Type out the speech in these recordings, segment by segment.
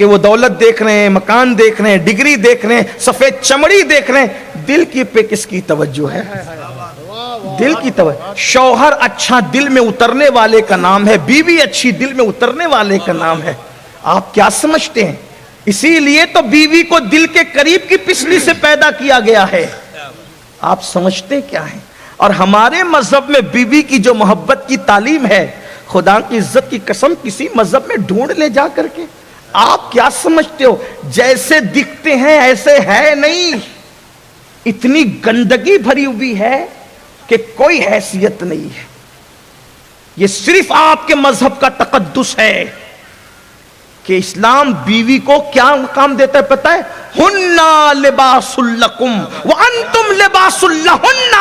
کہ وہ دولت دیکھ رہے ہیں، مکان دیکھ رہے ہیں، ڈگری دیکھ رہے ہیں، سفید چمڑی دیکھ رہے ہیں، دل کی پہ کس کی توجہ ہے؟ دل کی توجہ۔ شوہر اچھا دل میں اترنے والے کا نام ہے، بیوی اچھی دل میں اترنے والے کا نام ہے۔ آپ کیا سمجھتے ہیں؟ اسی لیے تو بیوی کو دل کے قریب کی پسلی سے پیدا کیا گیا ہے۔ آپ سمجھتے کیا ہیں؟ اور ہمارے مذہب میں بیوی کی جو محبت کی تعلیم ہے، خدا کی عزت کی قسم کسی مذہب میں ڈھونڈ لے جا کر کے، آپ کیا سمجھتے ہو جیسے دکھتے ہیں ایسے ہے نہیں، اتنی گندگی بھری ہوئی ہے کہ کوئی حیثیت نہیں ہے۔ یہ صرف آپ کے مذہب کا تقدس ہے کہ اسلام بیوی کو کیا مقام دیتا ہے پتہ ہے؟ ہنّا لباس لکم وانتم لباس لہن۔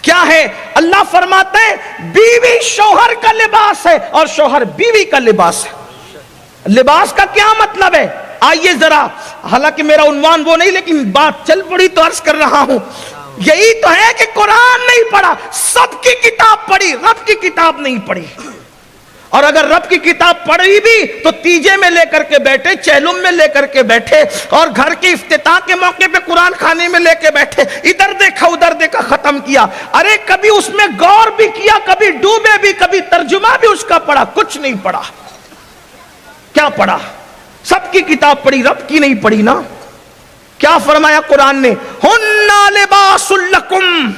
کیا ہے؟ اللہ فرماتا ہے بیوی شوہر کا لباس ہے اور شوہر بیوی کا لباس ہے۔ لباس کا کیا مطلب ہے؟ آئیے ذرا، حالانکہ میرا عنوان وہ نہیں لیکن بات چل پڑی تو عرض کر رہا ہوں۔ یہی تو ہے کہ قرآن نہیں پڑھا، سب کی کتاب پڑھی، رب کی کتاب نہیں پڑھی۔ اور اگر رب کی کتاب پڑھی بھی تو تیجے میں لے کر کے بیٹھے، چہلم میں لے کر کے بیٹھے، اور گھر کے افتتاح کے موقع پہ قرآن خانے میں لے کے بیٹھے، ادھر دیکھا ادھر دیکھا ختم کیا۔ ارے کبھی اس میں غور بھی کیا، کبھی ڈوبے بھی، کبھی ترجمہ بھی اس کا پڑھا؟ کچھ نہیں پڑھا۔ کیا پڑھا؟ سب کی کتاب پڑھی، رب کی نہیں پڑھی نا۔ کیا فرمایا قرآن نے؟ ہنّا لباس لکم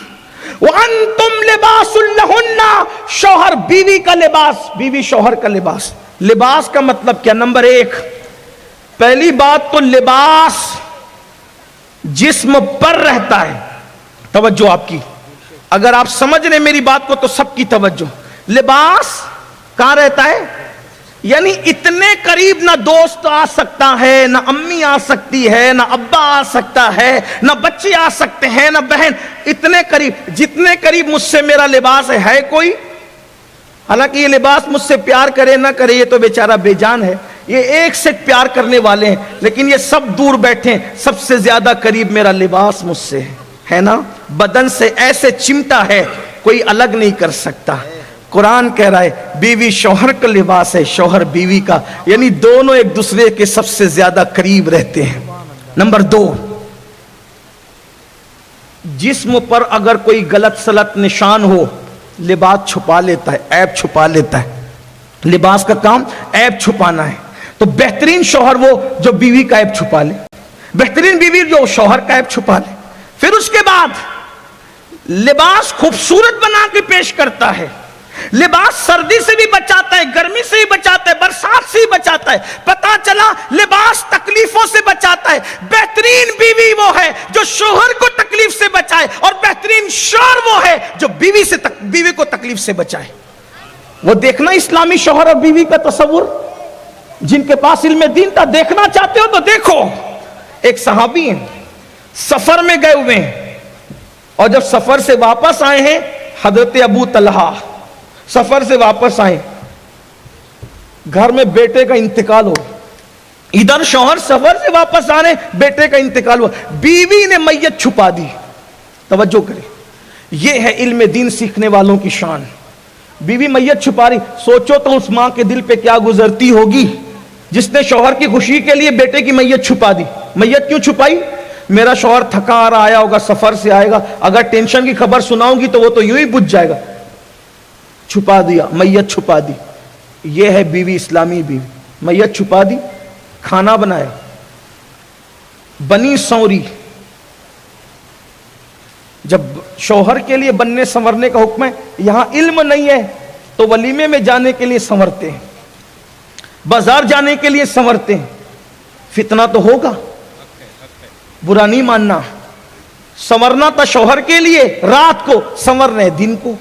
وانتم لباس لہن۔ شوہر بیوی کا لباس، بیوی شوہر کا لباس۔ لباس کا مطلب کیا؟ نمبر ایک، پہلی بات تو لباس جسم پر رہتا ہے۔ توجہ آپ کی، اگر آپ سمجھ رہے میری بات کو تو سب کی توجہ۔ لباس کہاں رہتا ہے؟ یعنی اتنے قریب نہ دوست آ سکتا ہے، نہ امی آ سکتی ہے، نہ ابا آ سکتا ہے، نہ بچے آ سکتے ہیں، نہ بہن۔ اتنے قریب، جتنے قریب مجھ سے میرا لباس ہے کوئی؟ حالانکہ یہ لباس مجھ سے پیار کرے نہ کرے یہ تو بیچارہ بے جان ہے، یہ ایک سے پیار کرنے والے ہیں، لیکن یہ سب دور بیٹھے ہیں۔ سب سے زیادہ قریب میرا لباس مجھ سے ہے نا، بدن سے ایسے چمٹا ہے کوئی الگ نہیں کر سکتا۔ قرآن کہہ رہا ہے بیوی شوہر کا لباس ہے، شوہر بیوی کا، یعنی دونوں ایک دوسرے کے سب سے زیادہ قریب رہتے ہیں۔ نمبر دو، جسم پر اگر کوئی غلط سلط نشان ہو، لباس چھپا لیتا ہے، عیب چھپا لیتا ہے۔ لباس کا کام عیب چھپانا ہے۔ تو بہترین شوہر وہ جو بیوی کا عیب چھپا لے، بہترین بیوی جو شوہر کا عیب چھپا لے۔ پھر اس کے بعد لباس خوبصورت بنا کے پیش کرتا ہے۔ لباس سردی سے بھی بچاتا ہے، گرمی سے بھی بچاتا ہے، برسات سے بھی بچاتا ہے۔ پتہ چلا لباس تکلیفوں سے بچاتا ہے۔ بہترین بیوی وہ ہے جو شوہر کو تکلیف سے بچائے، اور بہترین شوہر وہ ہے جو بیوی کو تکلیف سے بچائے۔ وہ دیکھنا اسلامی شوہر اور بیوی کا تصور، جن کے پاس علم دین تھا، دیکھنا چاہتے ہو تو دیکھو۔ ایک صحابی ہیں، سفر میں گئے ہوئے ہیں، اور جب سفر سے واپس آئے ہیں، حضرت ابو طلحہ سفر سے واپس آئے، گھر میں بیٹے کا انتقال ہو، ادھر شوہر سفر سے واپس آنے، بیٹے کا انتقال ہوا، بیوی نے میت چھپا دی۔ توجہ کریں، یہ ہے علم دین سیکھنے والوں کی شان۔ بیوی میت چھپا رہی، سوچو تو اس ماں کے دل پہ کیا گزرتی ہوگی جس نے شوہر کی خوشی کے لیے بیٹے کی میت چھپا دی۔ میت کیوں چھپائی؟ میرا شوہر تھکا آ رہا آیا ہوگا، سفر سے آئے گا، اگر ٹینشن کی خبر سناؤں گی تو وہ تو یوں ہی بجھ جائے گا۔ چھپا دیا، میت چھپا دی۔ یہ ہے بیوی، اسلامی بیوی۔ میت چھپا دی، کھانا بنایا، بنی سوری۔ جب شوہر کے لیے بننے سنورنے کا حکم ہے، یہاں علم نہیں ہے تو ولیمے میں جانے کے لیے سنورتے ہیں، بازار جانے کے لیے سنورتے ہیں۔ فتنہ تو ہوگا، برا نہیں ماننا۔ سنورنا تھا شوہر کے لیے رات کو، سنورنے دن کو،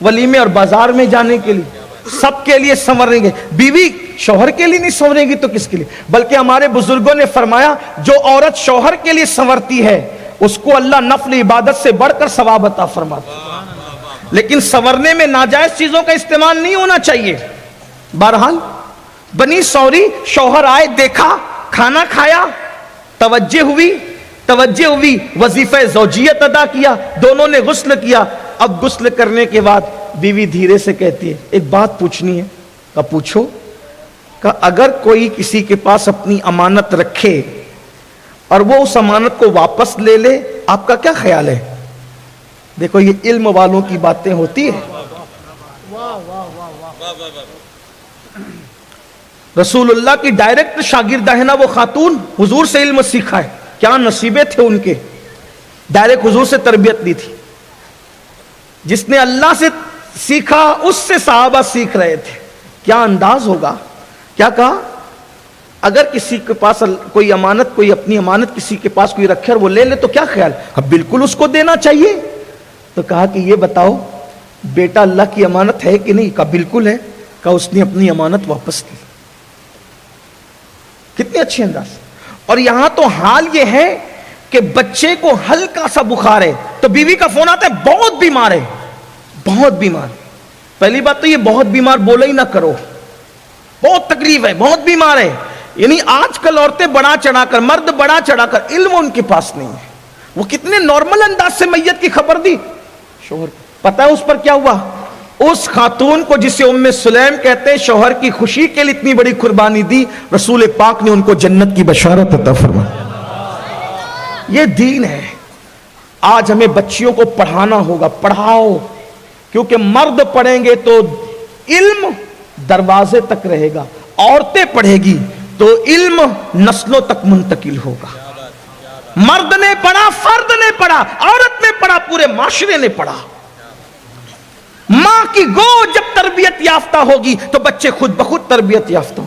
ولیمے اور بازار میں جانے کے لیے، سب کے لیے سنوریں گے۔ بیوی شوہر کے لیے نہیں سنورے گی تو کس کے لیے؟ بلکہ ہمارے بزرگوں نے فرمایا جو عورت شوہر کے لیے سنورتی ہے اس کو اللہ نفل عبادت سے بڑھ کر ثواب عطا فرماتا ہے۔ لیکن سنورنے میں ناجائز چیزوں کا استعمال نہیں ہونا چاہیے۔ بہرحال بنی سوری، شوہر آئے، دیکھا، کھانا کھایا، توجہ ہوئی، وظیفہ زوجیت ادا کیا، دونوں نے غسل کیا۔ اب غسل کرنے کے بعد بیوی دھیرے سے کہتی ہے ایک بات پوچھنی ہے۔ کہا پوچھو۔ کہ اگر کوئی کسی کے پاس اپنی امانت رکھے اور وہ اس امانت کو واپس لے لے، آپ کا کیا خیال ہے؟ دیکھو یہ علم والوں کی باتیں ہوتی ہیں. رسول اللہ کی ڈائریکٹ شاگردہ ہے نا وہ خاتون، حضور سے علم سیکھا ہے. کیا نصیبے تھے ان کے، ڈائریکٹ حضور سے تربیت لی تھی. جس نے اللہ سے سیکھا اس سے صحابہ سیکھ رہے تھے. کیا انداز ہوگا. کیا کہا؟ اگر کسی کے پاس کوئی امانت، کوئی اپنی امانت کسی کے پاس کوئی رکھے اور وہ لے لے تو کیا خیال؟ اب بالکل اس کو دینا چاہیے. تو کہا کہ یہ بتاؤ بیٹا اللہ کی امانت ہے کہ نہیں؟ کہا بالکل ہے. کہا اس نے اپنی امانت واپس کی. کتنے اچھے انداز. اور یہاں تو حال یہ ہے کہ بچے کو ہلکا سا بخار ہے تو بیوی کا فون آتا ہے بہت بیمار ہے، بہت بیمار. پہلی بات تو یہ بہت بیمار بولا ہی نہ کرو، بہت تکلیف ہے، بہت بیمار ہے. یعنی آج کل عورتیں بڑا چڑھا کر، مرد بڑا چڑھا کر، علم ان کے پاس نہیں ہے. وہ کتنے نارمل انداز سے میت کی خبر دی. شوہر پتہ ہے اس پر کیا ہوا؟ اس خاتون کو جسے ام سلیم کہتے ہیں، شوہر کی خوشی کے لیے اتنی بڑی قربانی دی، رسول پاک نے ان کو جنت کی بشارت عطا فرمائی. یہ دین ہے. آج ہمیں بچیوں کو پڑھانا ہوگا. پڑھاؤ، کیونکہ مرد پڑھیں گے تو علم دروازے تک رہے گا، عورتیں پڑھے گی تو علم نسلوں تک منتقل ہوگا. مرد نے پڑھا، فرد نے پڑھا، عورت نے پڑھا، پورے معاشرے نے پڑھا. ماں کی گود جب تربیت یافتہ ہوگی تو بچے خود بخود تربیت یافتہ ہوں.